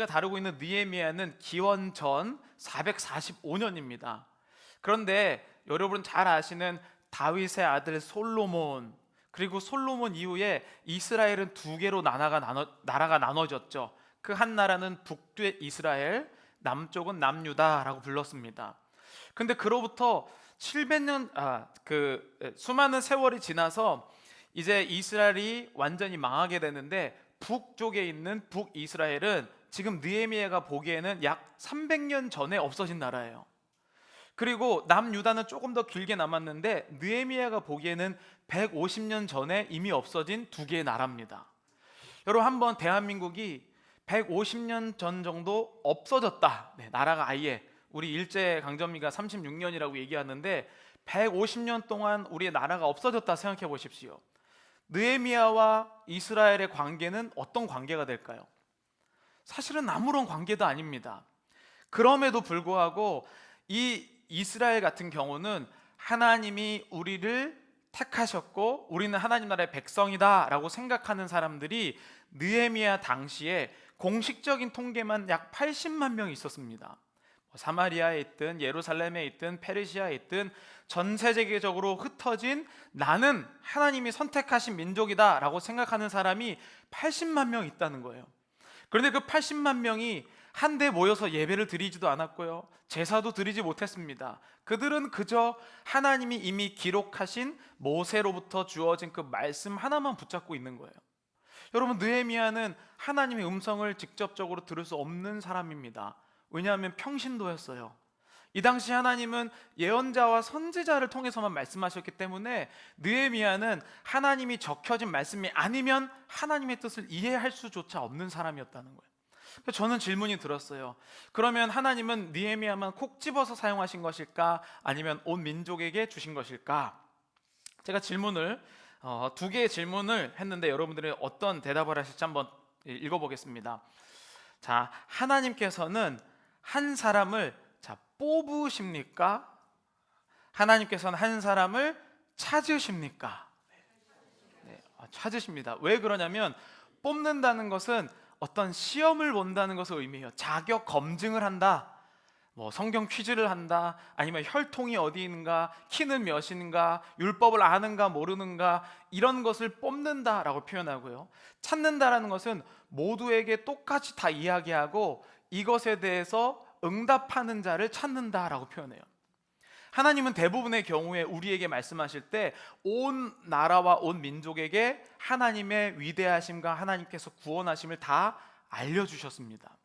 우리가 다루고 있는 느헤미야는 기원 전 445년입니다. 그런데 여러분 잘 아시는 다윗의 아들 솔로몬, 그리고 솔로몬 이후에 이스라엘은 두 개로 나라가 나눠졌죠. 그 한 나라는 북쪽 이스라엘, 남쪽은 남유다라고 불렀습니다. 근데 그로부터 700년 수많은 세월이 지나서 이제 이스라엘이 완전히 망하게 되는데, 북쪽에 있는 북이스라엘은 지금 느헤미야가 보기에는 약 300년 전에 없어진 나라예요. 그리고 남유다는 조금 더 길게 남았는데 느헤미야가 보기에는 150년 전에 이미 없어진 두 개의 나라입니다. 여러분, 한번 대한민국이 150년 전 정도 없어졌다, 나라가 아예, 우리 일제강점기가 36년이라고 얘기하는데 150년 동안 우리의 나라가 없어졌다 생각해 보십시오. 느헤미야와 이스라엘의 관계는 어떤 관계가 될까요? 사실은 아무런 관계도 아닙니다. 그럼에도 불구하고 이 이스라엘 같은 경우는 하나님이 우리를 택하셨고 우리는 하나님 나라의 백성이다 라고 생각하는 사람들이 느헤미야 당시에 공식적인 통계만 약 80만 명이 있었습니다. 사마리아에 있든 예루살렘에 있든 페르시아에 있든 전 세계적으로 흩어진 나는 하나님이 선택하신 민족이다 라고 생각하는 사람이 80만 명 있다는 거예요. 그런데 그 80만 명이 한데 모여서 예배를 드리지도 않았고요, 제사도 드리지 못했습니다. 그들은 그저 하나님이 이미 기록하신 모세로부터 주어진 그 말씀 하나만 붙잡고 있는 거예요. 여러분, 느헤미야는 하나님의 음성을 직접적으로 들을 수 없는 사람입니다. 왜냐하면 평신도였어요. 이 당시 하나님은 예언자와 선지자를 통해서만 말씀하셨기 때문에 느헤미야는 하나님이 적혀진 말씀이 아니면 하나님의 뜻을 이해할 수조차 없는 사람이었다는 거예요. 저는 질문이 들었어요. 그러면 하나님은 느헤미야만 콕 집어서 사용하신 것일까? 아니면 온 민족에게 주신 것일까? 제가 두 개의 질문을 했는데 여러분들이 어떤 대답을 하실지 한번 읽어보겠습니다. 자, 하나님께서는 한 사람을 뽑으십니까? 하나님께서는 한 사람을 찾으십니까? 찾으십니다. 왜 그러냐면 뽑는다는 것은 어떤 시험을 본다는 것을 의미해요. 자격 검증을 한다, 성경 퀴즈를 한다, 아니면 혈통이 어디 있는가, 키는 몇인가, 율법을 아는가 모르는가, 이런 것을 뽑는다라고 표현하고요. 찾는다라는 것은 모두에게 똑같이 다 이야기하고 이것에 대해서 응답하는 자를 찾는다라고 표현해요. 하나님은 대부분의 경우에 우리에게 말씀하실 때 온 나라와 온 민족에게 하나님의 위대하심과 하나님께서 구원하심을 다 알려주셨습니다.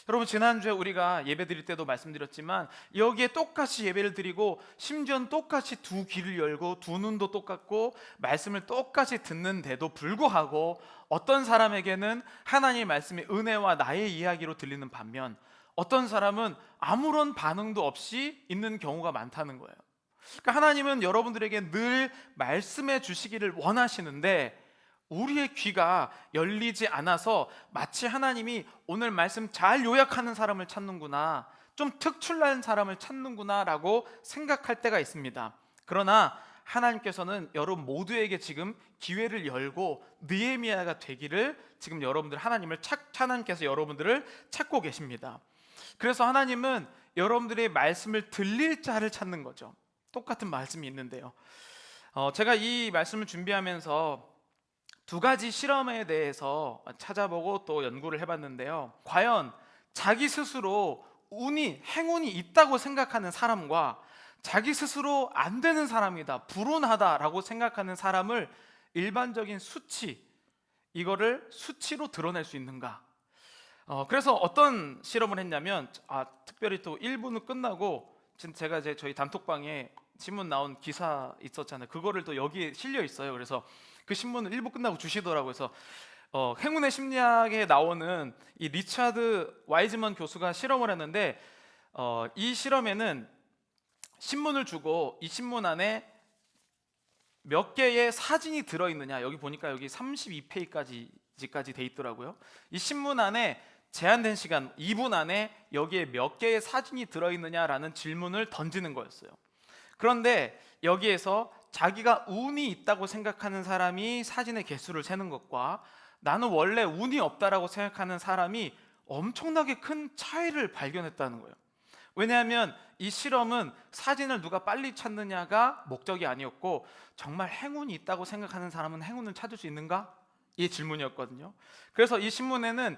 여러분, 지난주에 우리가 예배 드릴 때도 말씀드렸지만 여기에 똑같이 예배를 드리고 심지어는 똑같이 두 귀를 열고 두 눈도 똑같고 말씀을 똑같이 듣는데도 불구하고 어떤 사람에게는 하나님의 말씀이 은혜와 나의 이야기로 들리는 반면 어떤 사람은 아무런 반응도 없이 있는 경우가 많다는 거예요. 그러니까 하나님은 여러분들에게 늘 말씀해 주시기를 원하시는데 우리의 귀가 열리지 않아서 마치 하나님이 오늘 말씀 잘 요약하는 사람을 찾는구나, 좀 특출난 사람을 찾는구나 라고 생각할 때가 있습니다. 그러나 하나님께서는 여러분 모두에게 지금 기회를 열고 느헤미야가 되기를 지금 하나님께서 여러분들을 찾고 계십니다. 그래서 하나님은 여러분들의 말씀을 들릴 자를 찾는 거죠. 똑같은 말씀이 있는데요, 제가 이 말씀을 준비하면서 두 가지 실험에 대해서 찾아보고 또 연구를 해봤는데요, 과연 자기 스스로 행운이 있다고 생각하는 사람과 자기 스스로 안 되는 사람이다, 불운하다라고 생각하는 사람을 일반적인 이거를 수치로 드러낼 수 있는가? 그래서 어떤 실험을 했냐면 특별히 또 1부는 끝나고 지금 제가 저희 단톡방에 신문 나온 기사 있었잖아요. 그거를 또 여기에 실려 있어요. 그래서 그 신문을 1부 끝나고 주시더라고요. 그래서 행운의 심리학에 나오는 이 리차드 와이즈먼 교수가 실험을 했는데 이 실험에는 신문을 주고 이 신문 안에 몇 개의 사진이 들어있느냐, 여기 보니까 여기 32페이지까지 돼 있더라고요. 이 신문 안에 제한된 시간 2분 안에 여기에 몇 개의 사진이 들어있느냐라는 질문을 던지는 거였어요. 그런데 여기에서 자기가 운이 있다고 생각하는 사람이 사진의 개수를 세는 것과 나는 원래 운이 없다라고 생각하는 사람이 엄청나게 큰 차이를 발견했다는 거예요. 왜냐하면 이 실험은 사진을 누가 빨리 찾느냐가 목적이 아니었고, 정말 행운이 있다고 생각하는 사람은 행운을 찾을 수 있는가? 이 질문이었거든요. 그래서 이 신문에는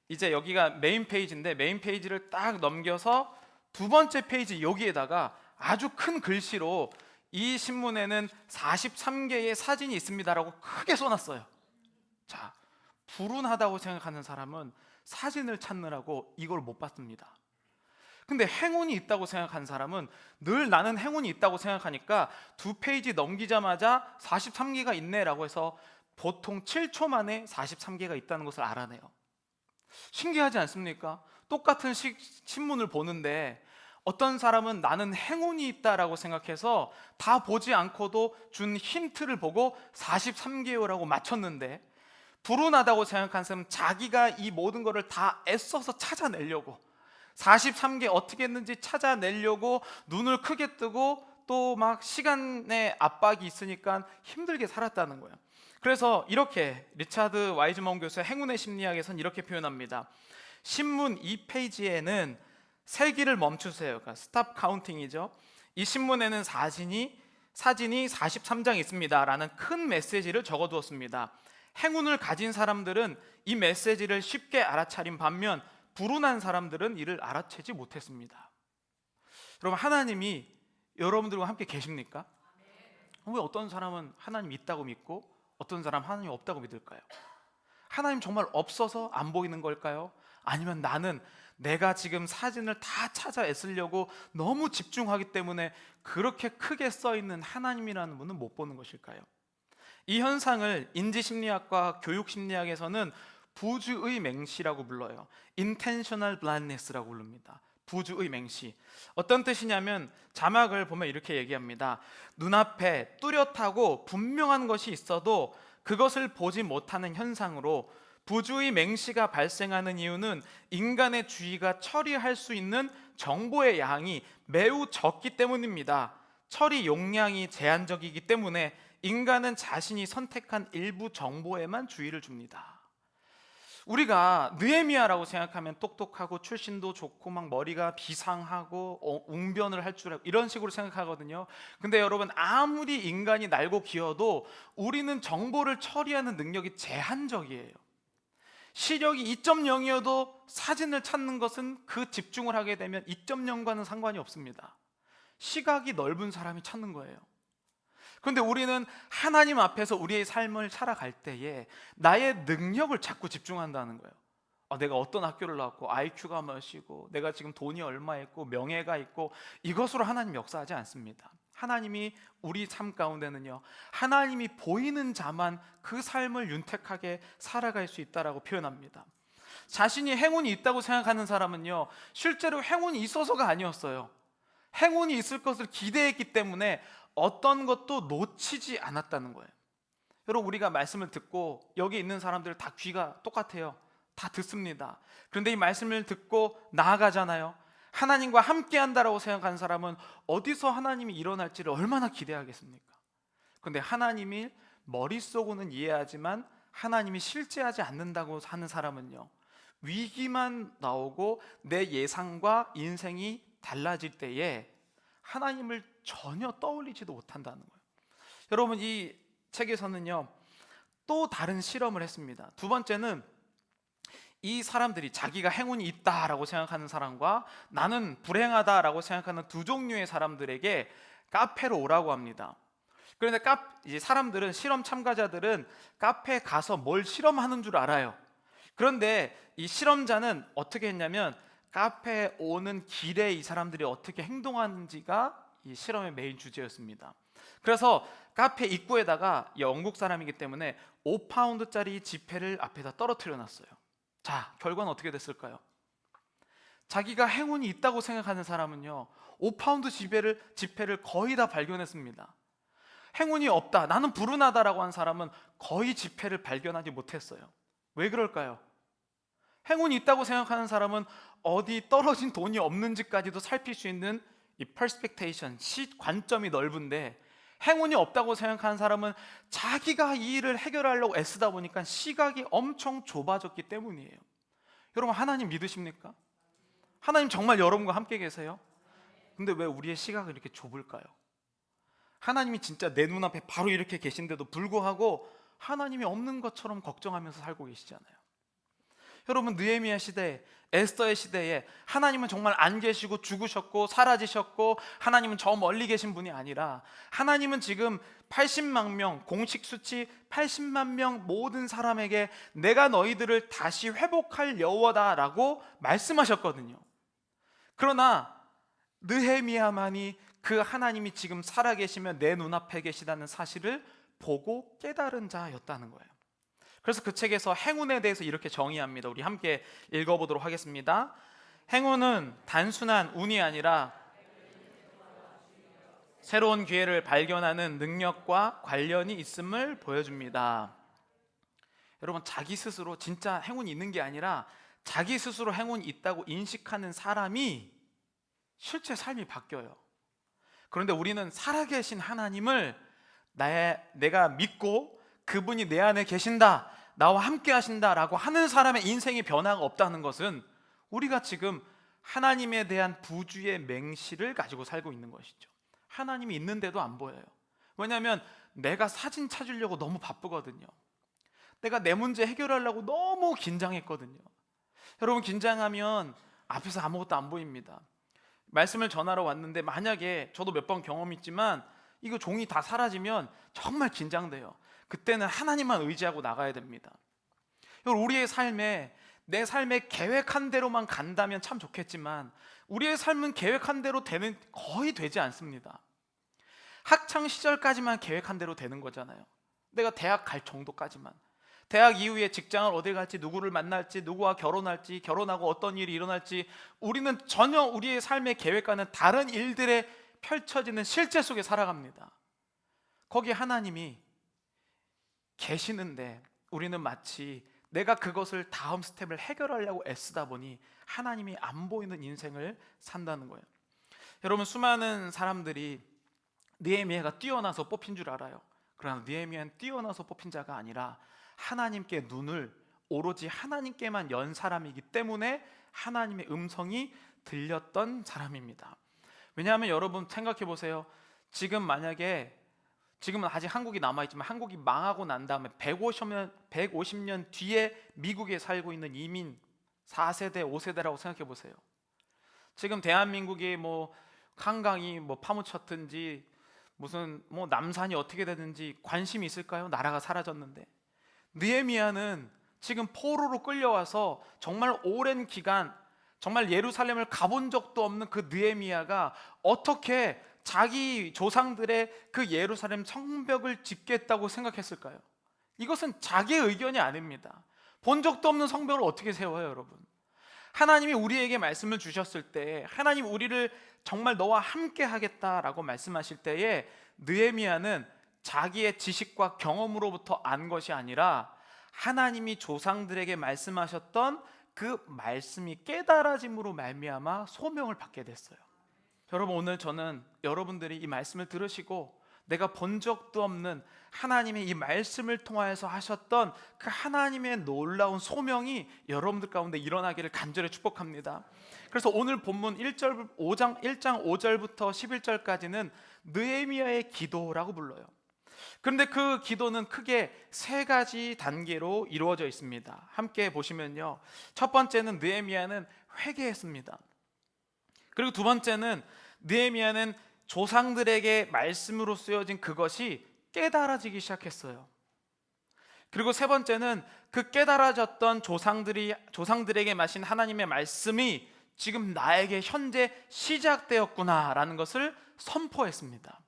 이제 여기가 메인 페이지인데, 메인 페이지를 딱 넘겨서 두 번째 페이지 여기에다가 아주 큰 글씨로 이 신문에는 43개의 사진이 있습니다라고 크게 써놨어요. 자, 불운하다고 생각하는 사람은 사진을 찾느라고 이걸 못 봤습니다. 근데 행운이 있다고 생각하는 사람은 늘 나는 행운이 있다고 생각하니까 두 페이지 넘기자마자 43개가 있네라고 해서 보통 7초 만에 43개가 있다는 것을 알아내요. 신기하지 않습니까? 똑같은 신문을 보는데 어떤 사람은 나는 행운이 있다라고 생각해서 다 보지 않고도 준 힌트를 보고 43개요라고 맞췄는데, 불운하다고 생각하는 사람은 자기가 이 모든 것을 다 애써서 찾아내려고 43개 어떻게 했는지 찾아내려고 눈을 크게 뜨고 또 막 시간의 압박이 있으니까 힘들게 살았다는 거예요. 그래서 이렇게 리차드 와이즈먼 교수의 행운의 심리학에서는 이렇게 표현합니다. 신문 2페이지에는 세기를 멈추세요. 그러니까 스탑 카운팅이죠. 이 신문에는 사진이 43장 있습니다 라는 큰 메시지를 적어두었습니다. 행운을 가진 사람들은 이 메시지를 쉽게 알아차린 반면 불운한 사람들은 이를 알아채지 못했습니다. 여러분, 하나님이 여러분들과 함께 계십니까? 왜 어떤 사람은 하나님 있다고 믿고 어떤 사람 하나님 없다고 믿을까요? 하나님 정말 없어서 안 보이는 걸까요? 아니면 나는 내가 지금 사진을 다 찾아 애쓰려고 너무 집중하기 때문에 그렇게 크게 써있는 하나님이라는 분은 못 보는 것일까요? 이 현상을 인지심리학과 교육심리학에서는 부주의 맹시라고 불러요. intentional blindness라고 부릅니다. 부주의 맹시. 어떤 뜻이냐면 자막을 보면 이렇게 얘기합니다. 눈앞에 뚜렷하고 분명한 것이 있어도 그것을 보지 못하는 현상으로 부주의 맹시가 발생하는 이유는 인간의 주의가 처리할 수 있는 정보의 양이 매우 적기 때문입니다. 처리 용량이 제한적이기 때문에 인간은 자신이 선택한 일부 정보에만 주의를 줍니다. 우리가 느헤미야라고 생각하면 똑똑하고 출신도 좋고 막 머리가 비상하고 웅변을 할 줄 알고 이런 식으로 생각하거든요. 근데 여러분, 아무리 인간이 날고 기어도 우리는 정보를 처리하는 능력이 제한적이에요. 시력이 2.0이어도 사진을 찾는 것은 그 집중을 하게 되면 2.0과는 상관이 없습니다. 시각이 넓은 사람이 찾는 거예요. 그런데 우리는 하나님 앞에서 우리의 삶을 살아갈 때에 나의 능력을 자꾸 집중한다는 거예요. 내가 어떤 학교를 나왔고 IQ가 몇이고 내가 지금 돈이 얼마 있고 명예가 있고 이것으로 하나님 역사하지 않습니다. 하나님이 우리 삶 가운데는요, 하나님이 보이는 자만 그 삶을 윤택하게 살아갈 수 있다라고 표현합니다. 자신이 행운이 있다고 생각하는 사람은요, 실제로 행운이 있어서가 아니었어요. 행운이 있을 것을 기대했기 때문에 어떤 것도 놓치지 않았다는 거예요. 여러분, 우리가 말씀을 듣고 여기 있는 사람들 다 귀가 똑같아요. 다 듣습니다. 그런데 이 말씀을 듣고 나아가잖아요. 하나님과 함께 한다라고 생각하는 사람은 어디서 하나님이 일어날지를 얼마나 기대하겠습니까? 그런데 하나님이 머릿속으로는 이해하지만 하나님이 실제하지 않는다고 하는 사람은요, 위기만 나오고 내 예상과 인생이 달라질 때에 하나님을 전혀 떠올리지도 못한다는 거예요. 여러분, 이 책에서는요, 또 다른 실험을 했습니다. 두 번째는 이 사람들이 자기가 행운이 있다라고 생각하는 사람과 나는 불행하다라고 생각하는 두 종류의 사람들에게 카페로 오라고 합니다. 그런데 이제 사람들은, 실험 참가자들은 카페에 가서 뭘 실험하는 줄 알아요. 그런데 이 실험자는 어떻게 했냐면 카페에 오는 길에 이 사람들이 어떻게 행동하는지가 이 실험의 메인 주제였습니다. 그래서 카페 입구에다가, 영국 사람이기 때문에 5파운드짜리 지폐를 앞에다 떨어뜨려 놨어요. 자, 결과는 어떻게 됐을까요? 자기가 행운이 있다고 생각하는 사람은요, 5파운드 지폐를 거의 다 발견했습니다. 행운이 없다, 나는 불운하다라고 한 사람은 거의 지폐를 발견하지 못했어요. 왜 그럴까요? 행운이 있다고 생각하는 사람은 어디 떨어진 돈이 없는지까지도 살필 수 있는 이 퍼스펙테이션, 관점이 넓은데, 행운이 없다고 생각하는 사람은 자기가 이 일을 해결하려고 애쓰다 보니까 시각이 엄청 좁아졌기 때문이에요. 여러분 하나님 믿으십니까? 하나님 정말 여러분과 함께 계세요? 근데 왜 우리의 시각을 이렇게 좁을까요? 하나님이 진짜 내 눈앞에 바로 이렇게 계신데도 불구하고 하나님이 없는 것처럼 걱정하면서 살고 계시잖아요. 여러분 느헤미야 시대에, 에스더의 시대에 하나님은 정말 안 계시고 죽으셨고 사라지셨고 하나님은 저 멀리 계신 분이 아니라 하나님은 지금 80만 명, 공식 수치 80만 명 모든 사람에게 내가 너희들을 다시 회복할 여호와다라고 말씀하셨거든요. 그러나 느헤미야만이 그 하나님이 지금 살아계시며 내 눈앞에 계시다는 사실을 보고 깨달은 자였다는 거예요. 그래서 그 책에서 행운에 대해서 이렇게 정의합니다. 우리 함께 읽어보도록 하겠습니다. 행운은 단순한 운이 아니라 새로운 기회를 발견하는 능력과 관련이 있음을 보여줍니다. 여러분 자기 스스로 진짜 행운이 있는 게 아니라 자기 스스로 행운이 있다고 인식하는 사람이 실제 삶이 바뀌어요. 그런데 우리는 살아계신 하나님을 내가 믿고 그분이 내 안에 계신다, 나와 함께 하신다라고 하는 사람의 인생의 변화가 없다는 것은 우리가 지금 하나님에 대한 부주의 맹시를 가지고 살고 있는 것이죠. 하나님이 있는데도 안 보여요. 왜냐하면 내가 사진 찾으려고 너무 바쁘거든요. 내가 내 문제 해결하려고 너무 긴장했거든요. 여러분 긴장하면 앞에서 아무것도 안 보입니다. 말씀을 전하러 왔는데 만약에 저도 몇 번 경험 있지만 이거 종이 다 사라지면 정말 긴장돼요. 그때는 하나님만 의지하고 나가야 됩니다. 우리의 삶에 내 삶의 계획한 대로만 간다면 참 좋겠지만 우리의 삶은 계획한 대로 거의 되지 않습니다. 학창 시절까지만 계획한 대로 되는 거잖아요. 내가 대학 갈 정도까지만. 대학 이후에 직장을 어디 갈지, 누구를 만날지, 누구와 결혼할지, 결혼하고 어떤 일이 일어날지 우리는 전혀 우리의 삶의 계획과는 다른 일들에 펼쳐지는 실제 속에 살아갑니다. 거기에 하나님이 계시는데 우리는 마치 내가 그것을 다음 스텝을 해결하려고 애쓰다 보니 하나님이 안 보이는 인생을 산다는 거예요. 여러분 수많은 사람들이 느헤미야가 뛰어나서 뽑힌 줄 알아요. 그러나 느헤미야는 뛰어나서 뽑힌 자가 아니라 하나님께 눈을 오로지 하나님께만 연 사람이기 때문에 하나님의 음성이 들렸던 사람입니다. 왜냐하면 여러분 생각해 보세요. 지금은 아직 한국이 남아있지만 한국이 망하고 난 다음에 150년 뒤에 미국에 살고 있는 이민 4세대, 5세대라고 생각해 보세요. 지금 대한민국이 한강이 파묻혔든지 무슨 남산이 어떻게 되든지 관심이 있을까요? 나라가 사라졌는데. 느헤미야는 지금 포로로 끌려와서 정말 오랜 기간 정말 예루살렘을 가본 적도 없는 그 느헤미야가 어떻게 자기 조상들의 그 예루살렘 성벽을 짓겠다고 생각했을까요? 이것은 자기의 의견이 아닙니다. 본 적도 없는 성벽을 어떻게 세워요, 여러분? 하나님이 우리에게 말씀을 주셨을 때 하나님 우리를 정말 너와 함께 하겠다라고 말씀하실 때에 느헤미야는 자기의 지식과 경험으로부터 안 것이 아니라 하나님이 조상들에게 말씀하셨던 그 말씀이 깨달아짐으로 말미암아 소명을 받게 됐어요. 여러분 오늘 저는 여러분들이 이 말씀을 들으시고 내가 본 적도 없는 하나님의 이 말씀을 통하여서 하셨던 그 하나님의 놀라운 소명이 여러분들 가운데 일어나기를 간절히 축복합니다. 그래서 오늘 본문 1장 5절부터 11절까지는 느헤미야의 기도라고 불러요. 그런데 그 기도는 크게 세 가지 단계로 이루어져 있습니다. 함께 보시면요, 첫 번째는 느헤미야는 회개했습니다. 그리고 두 번째는 느헤미야는 조상들에게 말씀으로 쓰여진 그것이 깨달아지기 시작했어요. 그리고 세 번째는 그 깨달아졌던 조상들에게 마신 하나님의 말씀이 지금 나에게 현재 시작되었구나라는 것을 선포했습니다.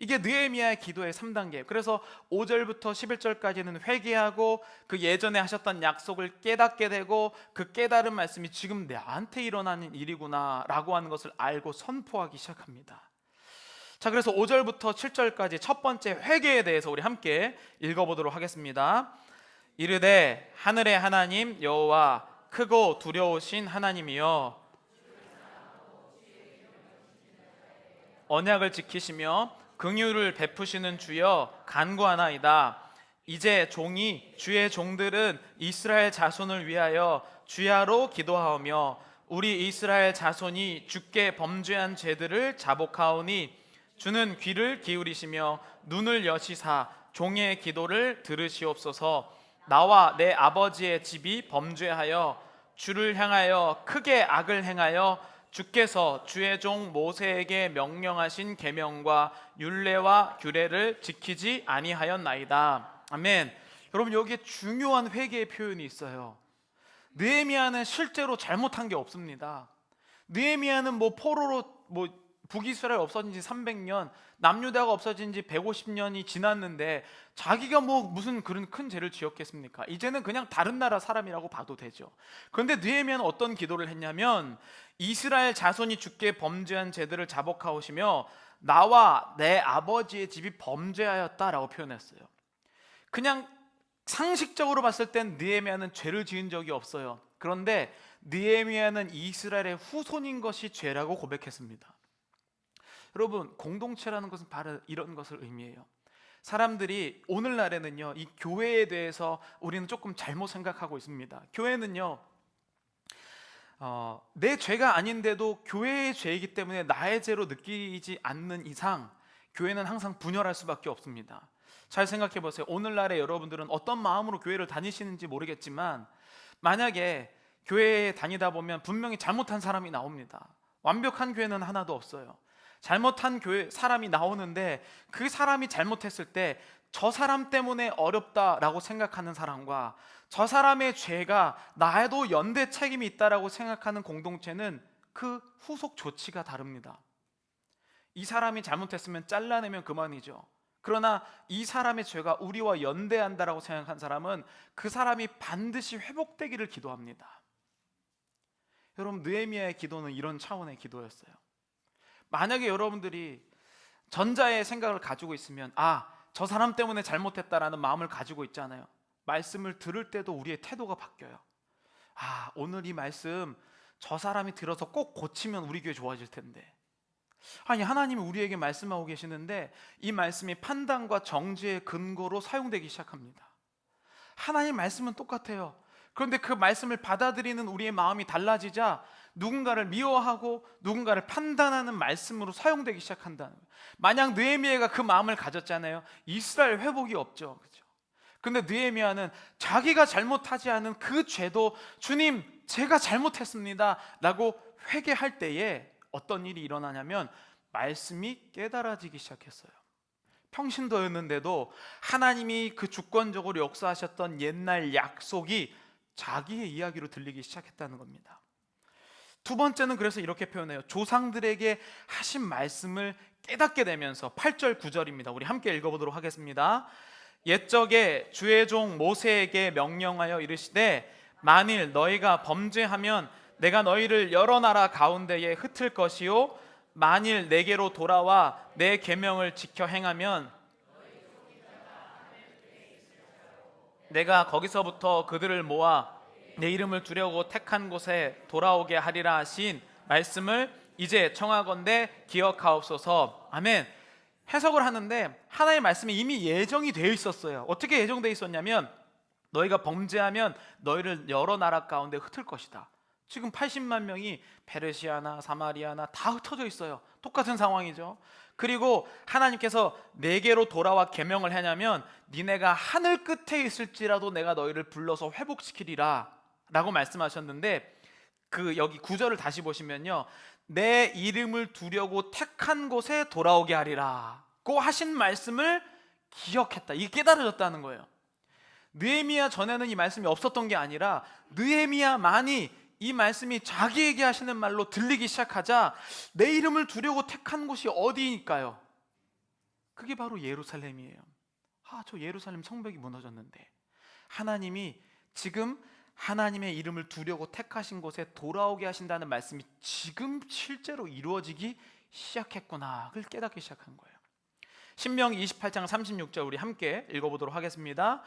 이게 느헤미야의 기도의 3단계예요. 그래서 5절부터 11절까지는 회개하고 그 예전에 하셨던 약속을 깨닫게 되고 그 깨달은 말씀이 지금 나한테 일어나는 일이구나 라고 하는 것을 알고 선포하기 시작합니다. 자, 그래서 5절부터 7절까지 첫 번째 회개에 대해서 우리 함께 읽어보도록 하겠습니다. 이르되 하늘의 하나님 여호와 크고 두려우신 하나님이여 언약을 지키시며 긍휼을 베푸시는 주여 간구하나이다. 이제 종이 주의 종들은 이스라엘 자손을 위하여 주야로 기도하오며 우리 이스라엘 자손이 주께 범죄한 죄들을 자복하오니 주는 귀를 기울이시며 눈을 여시사 종의 기도를 들으시옵소서. 나와 내 아버지의 집이 범죄하여 주를 향하여 크게 악을 행하여 주께서 주의 종 모세에게 명령하신 계명과 율례와 규례를 지키지 아니하였나이다. 아멘. 여러분, 여기에 중요한 회개의 표현이 있어요. 느헤미야는 실제로 잘못한 게 없습니다. 느헤미야는 포로로 북이스라엘 없어진 지 300년, 남유다가 없어진 지 150년이 지났는데 자기가 무슨 그런 큰 죄를 지었겠습니까? 이제는 그냥 다른 나라 사람이라고 봐도 되죠. 그런데 느헤미야는 어떤 기도를 했냐면 이스라엘 자손이 주께 범죄한 죄들을 자복하오시며 나와 내 아버지의 집이 범죄하였다라고 표현했어요. 그냥 상식적으로 봤을 땐 느헤미야는 죄를 지은 적이 없어요. 그런데 느헤미야는 이스라엘의 후손인 것이 죄라고 고백했습니다. 여러분, 공동체라는 것은 바로 이런 것을 의미해요. 사람들이 오늘날에는요, 이 교회에 대해서 우리는 조금 잘못 생각하고 있습니다. 교회는요, 내 죄가 아닌데도 교회의 죄이기 때문에 나의 죄로 느끼지 않는 이상 교회는 항상 분열할 수밖에 없습니다. 잘 생각해 보세요. 오늘날의 여러분들은 어떤 마음으로 교회를 다니시는지 모르겠지만 만약에 교회에 다니다 보면 분명히 잘못한 사람이 나옵니다. 완벽한 교회는 하나도 없어요. 잘못한 교회 사람이 나오는데 그 사람이 잘못했을 때 저 사람 때문에 어렵다라고 생각하는 사람과 저 사람의 죄가 나에도 연대 책임이 있다라고 생각하는 공동체는 그 후속 조치가 다릅니다. 이 사람이 잘못했으면 잘라내면 그만이죠. 그러나 이 사람의 죄가 우리와 연대한다라고 생각한 사람은 그 사람이 반드시 회복되기를 기도합니다. 여러분, 느헤미야의 기도는 이런 차원의 기도였어요. 만약에 여러분들이 전자의 생각을 가지고 있으면 저 사람 때문에 잘못했다라는 마음을 가지고 있잖아요. 말씀을 들을 때도 우리의 태도가 바뀌어요. 오늘 이 말씀 저 사람이 들어서 꼭 고치면 우리 교회 좋아질 텐데, 하나님이 우리에게 말씀하고 계시는데 이 말씀이 판단과 정죄의 근거로 사용되기 시작합니다. 하나님 말씀은 똑같아요. 그런데 그 말씀을 받아들이는 우리의 마음이 달라지자 누군가를 미워하고 누군가를 판단하는 말씀으로 사용되기 시작한다는 거예요. 만약 느헤미야가 그 마음을 가졌잖아요. 이스라엘 회복이 없죠. 그렇죠? 근데 느헤미야는 자기가 잘못하지 않은 그 죄도 주님, 제가 잘못했습니다 라고 회개할 때에 어떤 일이 일어나냐면 말씀이 깨달아지기 시작했어요. 평신도였는데도 하나님이 그 주권적으로 역사하셨던 옛날 약속이 자기의 이야기로 들리기 시작했다는 겁니다. 두 번째는 그래서 이렇게 표현해요. 조상들에게 하신 말씀을 깨닫게 되면서 8절 9절입니다. 우리 함께 읽어보도록 하겠습니다. 옛적에 주의 종 모세에게 명령하여 이르시되 만일 너희가 범죄하면 내가 너희를 여러 나라 가운데에 흩을 것이요 만일 내게로 돌아와 내 계명을 지켜 행하면 내가 거기서부터 그들을 모아 내 이름을 두려고 택한 곳에 돌아오게 하리라 하신 말씀을 이제 청하건대 기억하옵소서. 아멘. 해석을 하는데 하나님의 말씀이 이미 예정이 되어 있었어요. 어떻게 예정되어 있었냐면 너희가 범죄하면 너희를 여러 나라 가운데 흩을 것이다. 지금 80만 명이 페르시아나 사마리아나 다 흩어져 있어요. 똑같은 상황이죠. 그리고 하나님께서 내게로 돌아와 계명을 하냐면 니네가 하늘 끝에 있을지라도 내가 너희를 불러서 회복시키리라 라고 말씀하셨는데 여기 9절을 다시 보시면요, 내 이름을 두려고 택한 곳에 돌아오게 하리라 고 하신 말씀을 기억했다. 이게 깨달아졌다는 거예요. 느헤미야 전에는 이 말씀이 없었던 게 아니라 느헤미야만이 이 말씀이 자기에게 하시는 말로 들리기 시작하자 내 이름을 두려고 택한 곳이 어디일까요? 그게 바로 예루살렘이에요. 저 예루살렘 성벽이 무너졌는데 하나님이 지금 하나님의 이름을 두려고 택하신 곳에 돌아오게 하신다는 말씀이 지금 실제로 이루어지기 시작했구나, 그걸 깨닫기 시작한 거예요. 신명기 28장 36절 우리 함께 읽어보도록 하겠습니다.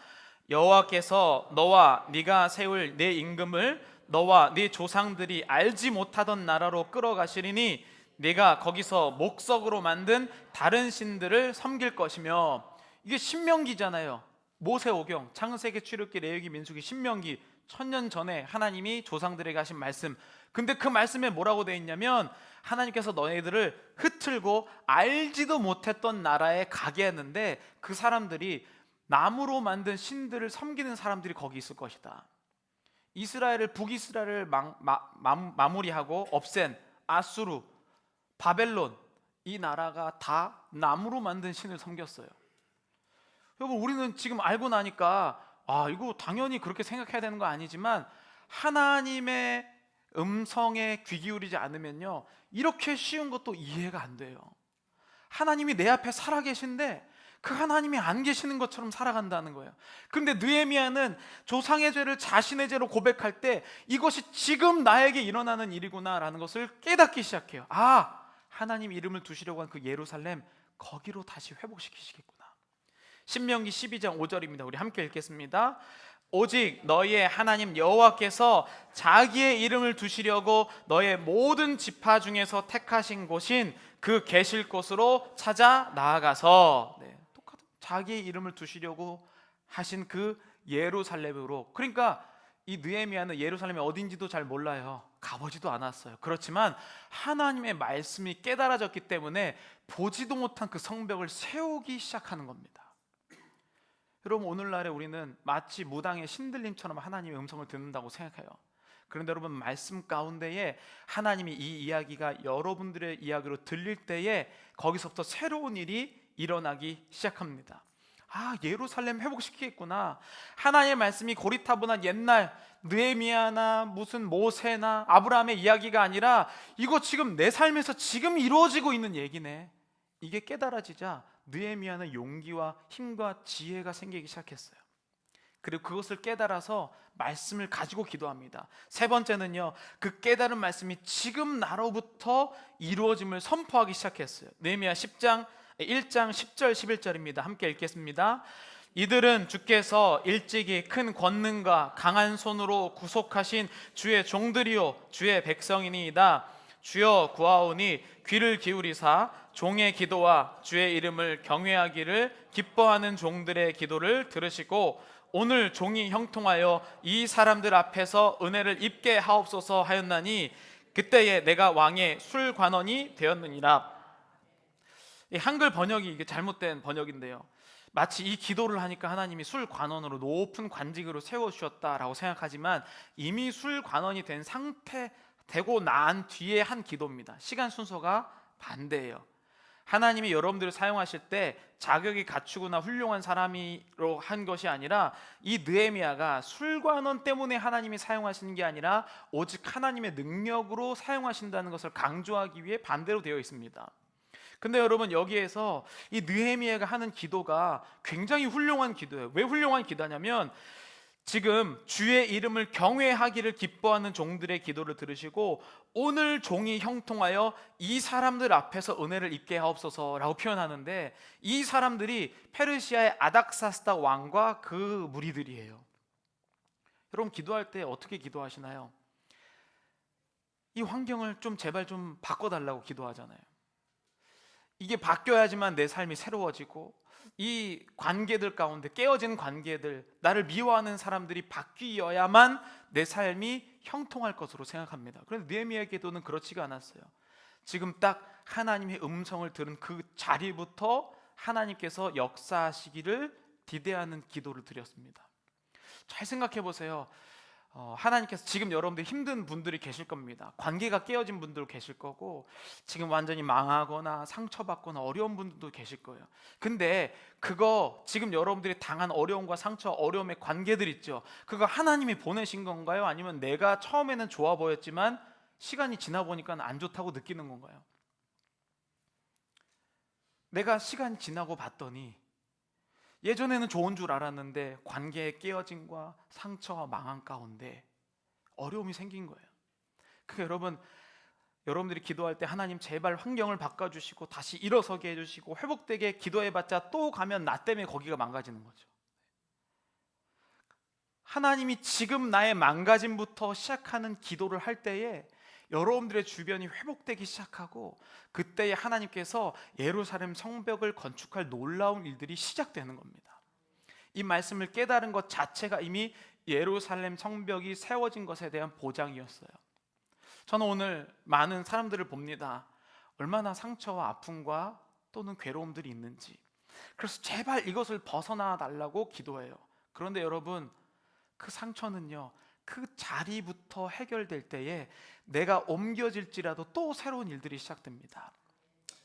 여호와께서 너와 네가 세울 내 임금을 너와 네 조상들이 알지 못하던 나라로 끌어가시리니 네가 거기서 목석으로 만든 다른 신들을 섬길 것이며. 이게 신명기잖아요. 모세오경, 창세기, 출애굽기, 레위기, 민수기, 신명기, 1000년 전에 하나님이 조상들에게 하신 말씀. 근데 그 말씀에 뭐라고 되어 있냐면 하나님께서 너희들을 흩틀고 알지도 못했던 나라에 가게 했는데 그 사람들이 나무로 만든 신들을 섬기는 사람들이 거기 있을 것이다. 이스라엘을, 북이스라엘을 마무리하고 없앤 아수르, 바벨론, 이 나라가 다 나무로 만든 신을 섬겼어요. 여러분, 우리는 지금 알고 나니까 이거 당연히 그렇게 생각해야 되는 거 아니지만 하나님의 음성에 귀 기울이지 않으면요, 이렇게 쉬운 것도 이해가 안 돼요. 하나님이 내 앞에 살아계신데 그 하나님이 안 계시는 것처럼 살아간다는 거예요. 그런데 느헤미야는 조상의 죄를 자신의 죄로 고백할 때 이것이 지금 나에게 일어나는 일이구나라는 것을 깨닫기 시작해요. 하나님 이름을 두시려고 한 그 예루살렘, 거기로 다시 회복시키시겠구나. 신명기 12장 5절입니다. 우리 함께 읽겠습니다. 오직 너희의 하나님 여호와께서 자기의 이름을 두시려고 너의 모든 지파 중에서 택하신 곳인 그 계실 곳으로 찾아 나아가서, 똑같은 자기의 이름을 두시려고 하신 그 예루살렘으로. 그러니까 이 느헤미야는 예루살렘이 어딘지도 잘 몰라요. 가보지도 않았어요. 그렇지만 하나님의 말씀이 깨달아졌기 때문에 보지도 못한 그 성벽을 세우기 시작하는 겁니다. 여러분, 오늘날에 우리는 마치 무당의 신들림처럼 하나님의 음성을 듣는다고 생각해요. 그런데 여러분, 말씀 가운데에 하나님이 이 이야기가 여러분들의 이야기로 들릴 때에 거기서부터 새로운 일이 일어나기 시작합니다. 예루살렘 회복시키겠구나. 하나님의 말씀이 고리타분한 옛날 느헤미야나 무슨 모세나 아브라함의 이야기가 아니라 이거 지금 내 삶에서 지금 이루어지고 있는 얘기네. 이게 깨달아지자 느헤미야는 용기와 힘과 지혜가 생기기 시작했어요. 그리고 그것을 깨달아서 말씀을 가지고 기도합니다. 세 번째는요, 그 깨달은 말씀이 지금 나로부터 이루어짐을 선포하기 시작했어요. 느헤미야 1장 10절 11절입니다. 함께 읽겠습니다. 이들은 주께서 일찍이 큰 권능과 강한 손으로 구속하신 주의 종들이요 주의 백성이니이다. 주여 구하오니 귀를 기울이사 종의 기도와 주의 이름을 경외하기를 기뻐하는 종들의 기도를 들으시고 오늘 종이 형통하여 이 사람들 앞에서 은혜를 입게 하옵소서 하였나니 그때에 내가 왕의 술관원이 되었느니라. 이 한글 번역이 이게 잘못된 번역인데요, 마치 이 기도를 하니까 하나님이 술관원으로 높은 관직으로 세워주셨다라고 생각하지만 이미 술관원이 된 상태, 되고 난 뒤에 한 기도입니다. 시간 순서가 반대예요. 하나님이 여러분들을 사용하실 때 자격이 갖추거나 훌륭한 사람으로 한 것이 아니라 이 느헤미야가 술관원 때문에 하나님이 사용하시는 게 아니라 오직 하나님의 능력으로 사용하신다는 것을 강조하기 위해 반대로 되어 있습니다. 근데 여러분, 여기에서 이 느헤미야가 하는 기도가 굉장히 훌륭한 기도예요. 왜 훌륭한 기도냐면 지금 주의 이름을 경외하기를 기뻐하는 종들의 기도를 들으시고 오늘 종이 형통하여 이 사람들 앞에서 은혜를 입게 하옵소서라고 표현하는데, 이 사람들이 페르시아의 아닥사스다 왕과 그 무리들이에요. 여러분, 기도할 때 어떻게 기도하시나요? 이 환경을 좀 제발 좀 바꿔달라고 기도하잖아요. 이게 바뀌어야지만 내 삶이 새로워지고 이 관계들 가운데, 깨어진 관계들, 나를 미워하는 사람들이 바뀌어야만 내 삶이 형통할 것으로 생각합니다. 그런데 느헤미야의 기도는 그렇지가 않았어요. 지금 딱 하나님의 음성을 들은 그 자리부터 하나님께서 역사하시기를 기대하는 기도를 드렸습니다. 잘 생각해 보세요. 하나님께서 지금 여러분들 힘든 분들이 계실 겁니다. 관계가 깨어진 분들 계실 거고, 지금 완전히 망하거나 상처받거나 어려운 분들도 계실 거예요. 근데 그거 지금 여러분들이 당한 어려움과 상처, 어려움의 관계들 있죠, 그거 하나님이 보내신 건가요? 아니면 내가 처음에는 좋아 보였지만 시간이 지나 보니까 안 좋다고 느끼는 건가요? 내가 시간이 지나고 봤더니 예전에는 좋은 줄 알았는데 관계의 깨어짐과 상처와 망한 가운데 어려움이 생긴 거예요. 그러니까 여러분들이 기도할 때 하나님 제발 환경을 바꿔주시고 다시 일어서게 해주시고 회복되게 기도해봤자 또 가면 나 때문에 거기가 망가지는 거죠. 하나님이 지금 나의 망가짐부터 시작하는 기도를 할 때에 여러분들의 주변이 회복되기 시작하고 그때에 하나님께서 예루살렘 성벽을 건축할 놀라운 일들이 시작되는 겁니다. 이 말씀을 깨달은 것 자체가 이미 예루살렘 성벽이 세워진 것에 대한 보장이었어요. 저는 오늘 많은 사람들을 봅니다. 얼마나 상처와 아픔과 또는 괴로움들이 있는지. 그래서 제발 이것을 벗어나 달라고 기도해요. 그런데 여러분, 그 상처는요, 그 자리부터 해결될 때에 내가 옮겨질지라도 또 새로운 일들이 시작됩니다.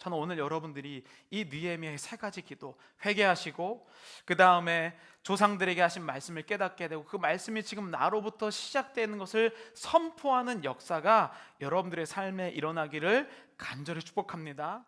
저는 오늘 여러분들이 이 느헤미야의 세 가지 기도, 회개하시고 그 다음에 조상들에게 하신 말씀을 깨닫게 되고 그 말씀이 지금 나로부터 시작되는 것을 선포하는 역사가 여러분들의 삶에 일어나기를 간절히 축복합니다.